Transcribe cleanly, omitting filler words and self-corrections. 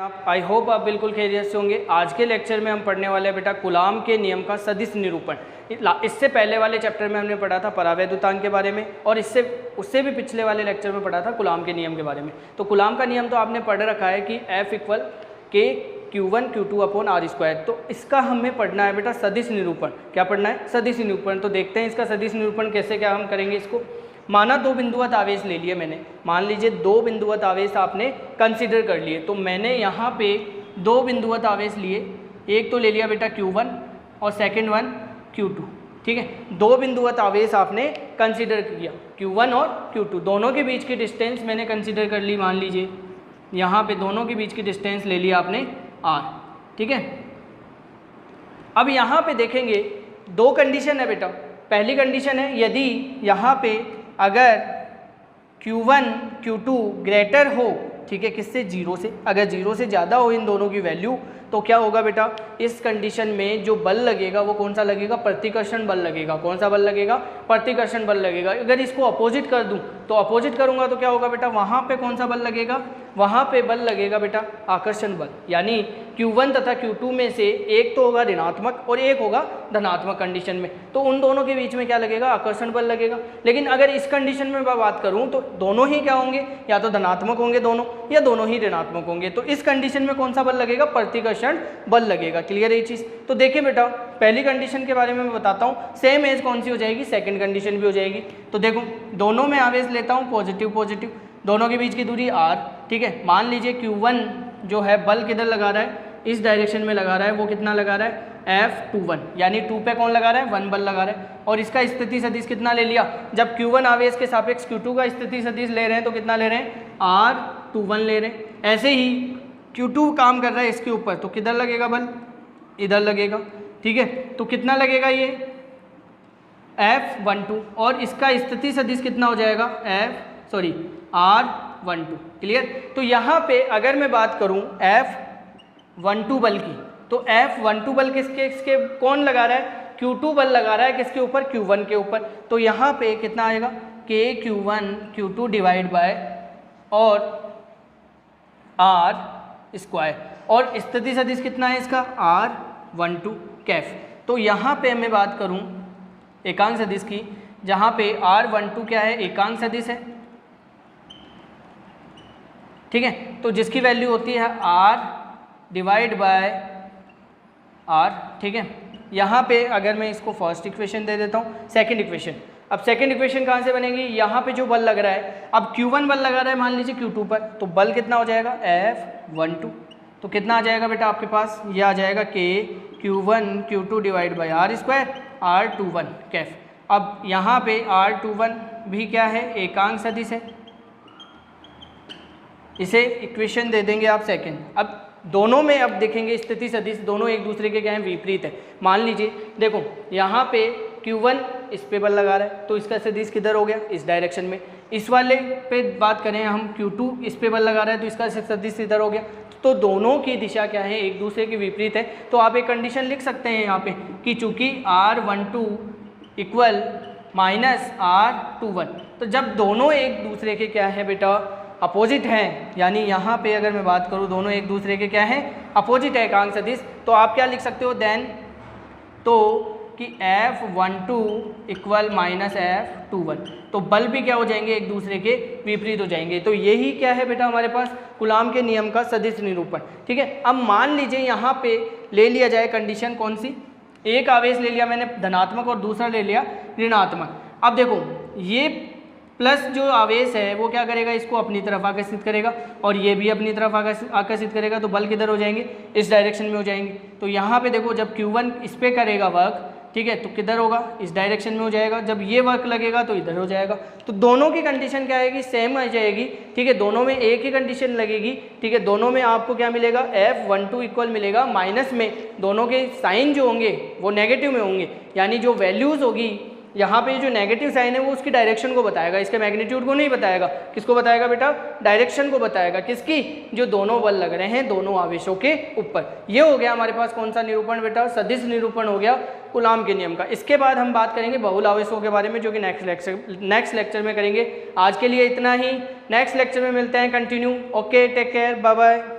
आप? I hope आप बिल्कुल खैरियत से होंगे। आज के लेक्चर में हम पढ़ने वाले हैं बेटा कूलाम के नियम का सदिश निरूपण। इससे पहले वाले चैप्टर में हमने पढ़ा था परावैद्युतांक के बारे में, और उससे भी पिछले वाले लेक्चर में पढ़ा था कूलाम के नियम के बारे में। तो कूलाम का नियम तो आपने पढ़ रखा है कि F इक्वल के Q1 Q2 upon R square. तो इसका हमें पढ़ना है बेटा सदिश निरूपण। क्या पढ़ना है? सदिश निरूपण। तो देखते हैं इसका सदिश निरूपण कैसे क्या हम करेंगे इसको। माना दो बिंदुवत आवेश ले लिए मैंने, मान लीजिए दो बिंदुवत आवेश आपने कंसीडर कर लिए। तो मैंने यहाँ पे दो बिंदुवत आवेश लिए, एक तो ले लिया बेटा Q1 और सेकंड वन Q2। ठीक है, दो बिंदुवत आवेश आपने कंसीडर किया Q1 और Q2, दोनों के बीच की डिस्टेंस मैंने कंसीडर कर ली। मान लीजिए यहाँ पे दोनों के बीच की डिस्टेंस ले लिया आपने R। ठीक है, अब यहाँ पे देखेंगे दो कंडीशन है बेटा। पहली कंडीशन है यदि यहाँ पे अगर Q1 Q2 ग्रेटर हो, ठीक है, किससे? 0 से। अगर 0 से ज़्यादा हो इन दोनों की वैल्यू तो क्या होगा बेटा? इस कंडीशन में जो बल लगेगा वो कौन सा लगेगा? प्रतिकर्षण बल लगेगा। कौन सा बल लगेगा? प्रतिकर्षण बल लगेगा। अगर इसको अपोजिट कर दूं तो अपोजिट करूंगा तो क्या होगा बेटा? वहाँ पे कौन सा बल लगेगा? वहाँ पे बल लगेगा बेटा आकर्षण बल। यानी Q1 तथा Q2 में से एक तो होगा ऋणात्मक और एक होगा धनात्मक कंडीशन में, तो उन दोनों के बीच में क्या लगेगा? आकर्षण बल लगेगा। लेकिन अगर इस कंडीशन में मैं बात करूं तो दोनों ही क्या होंगे? या तो धनात्मक होंगे दोनों, या दोनों ही ऋणात्मक होंगे। तो इस कंडीशन में कौन सा बल लगेगा? प्रतिकर्षण बल लगेगा। क्लियर है ये चीज़? तो देखिए बेटा पहली कंडीशन के बारे में मैं बताता हूँ, सेम एज कौन सी हो जाएगी? सेकंड कंडीशन भी हो जाएगी। तो देखो दोनों में आवेश लेता हूँ पॉजिटिव पॉजिटिव, दोनों के बीच की दूरी R। ठीक है, मान लीजिए Q1 जो है बल किधर लगा रहा है? इस डायरेक्शन में लगा रहा है। वो कितना लगा रहा है? F21, यानी 2 पे कौन लगा रहा है? 1 बल लगा रहा है। और इसका स्थिति सदिश कितना ले लिया? जब Q1 आवेश के सापेक्ष Q2 का स्थिति सदिश ले रहे हैं तो कितना ले रहे हैं? R21 ले रहे हैं। ऐसे ही Q2 काम कर रहा है इसके ऊपर, तो किधर लगेगा बल? इधर लगेगा। ठीक है, तो कितना लगेगा ये? F12, और इसका स्थिति सदिश कितना हो जाएगा? R12। क्लियर? तो यहाँ पे अगर मैं बात करूँ F12 बल की, तो F12 बल किसके कौन लगा रहा है? Q2 बल लगा रहा है किसके ऊपर? Q1 के ऊपर। तो यहाँ पे कितना आएगा? K Q1 Q2 divide by और R स्क्वायर, और स्थिति सदिश कितना है इसका? R12 कैफ। तो यहाँ पे मैं बात करूँ एकांक सदिश की, जहाँ पे R12 क्या है? एकांक सदिश है। ठीक है, तो जिसकी वैल्यू होती है R डिवाइड बाय R। ठीक है, यहाँ पे अगर मैं इसको फर्स्ट इक्वेशन दे देता हूँ, सेकंड इक्वेशन। अब सेकंड इक्वेशन कहाँ से बनेगी? यहाँ पे जो बल लग रहा है, अब Q1 बल लगा रहा है मान लीजिए Q2 पर, तो बल कितना हो जाएगा? F12। तो कितना आ जाएगा बेटा आपके पास? ये आ जाएगा K Q1 Q2 divide by R square R21 Kaif. अब यहाँ पे R21 भी क्या है? एकांक सदिश है। इसे इक्वेशन दे देंगे आप सेकंड। अब दोनों में अब देखेंगे स्थिति सदिश दोनों एक दूसरे के क्या है? विपरीत है। मान लीजिए देखो यहाँ पे Q1 इस पे बल लगा रहा है, तो इसका सदिश किधर हो गया? इस डायरेक्शन में। इस वाले पे बात करें हम, Q2 इस पे बल लगा रहा है, तो इसका सदिश इधर हो गया। तो दोनों की दिशा क्या है? एक दूसरे के विपरीत है। तो आप एक कंडीशन लिख सकते हैं यहाँ पे कि चूंकि R12 इक्वल माइनस R21, तो जब दोनों एक दूसरे के क्या है बेटा? अपोजिट हैं, यानी यहाँ पे अगर मैं बात करूँ दोनों एक दूसरे के क्या है? अपोजिट है एकांक सदिश, तो आप क्या लिख सकते हो देन? तो कि F12 इक्वल माइनस F21, तो बल भी क्या हो जाएंगे? एक दूसरे के विपरीत हो जाएंगे। तो यही क्या है बेटा हमारे पास? कूलाम के नियम का सदिश निरूपण। ठीक है, अब मान लीजिए यहाँ पे ले लिया जाए कंडीशन कौन सी? एक आवेश ले लिया मैंने धनात्मक और दूसरा ले लिया ऋणात्मक। अब देखो ये प्लस जो आवेश है वो क्या करेगा? इसको अपनी तरफ आकर्षित करेगा, और ये भी अपनी तरफ आकर्षित करेगा। तो बल किधर हो जाएंगे? इस डायरेक्शन में हो जाएंगे। तो यहाँ पे देखो जब Q1 इस पे करेगा वर्क, ठीक है, तो किधर होगा? इस डायरेक्शन में हो जाएगा। जब ये वर्क लगेगा तो इधर हो जाएगा। तो दोनों की कंडीशन क्या आएगी? सेम आ जाएगी। ठीक है, दोनों में एक ही कंडीशन लगेगी। ठीक है, दोनों में आपको क्या मिलेगा? F12 इक्वल मिलेगा माइनस में, दोनों के साइन जो होंगे वो नेगेटिव में होंगे, यानी जो वैल्यूज़ होगी यहाँ पे जो नेगेटिव साइन है वो उसकी डायरेक्शन को बताएगा, इसके मैग्नीट्यूड को नहीं बताएगा। किसको बताएगा बेटा? डायरेक्शन को बताएगा। किसकी? जो दोनों बल लग रहे हैं दोनों आवेशों के ऊपर। ये हो गया हमारे पास कौन सा निरूपण बेटा? सदिश निरूपण हो गया कूलाम के नियम का। इसके बाद हम बात करेंगे बहुल आवेशों के बारे में, जो कि नेक्स्ट लेक्चर में करेंगे। आज के लिए इतना ही, नेक्स्ट लेक्चर में मिलते हैं continue. Okay, take care, bye bye.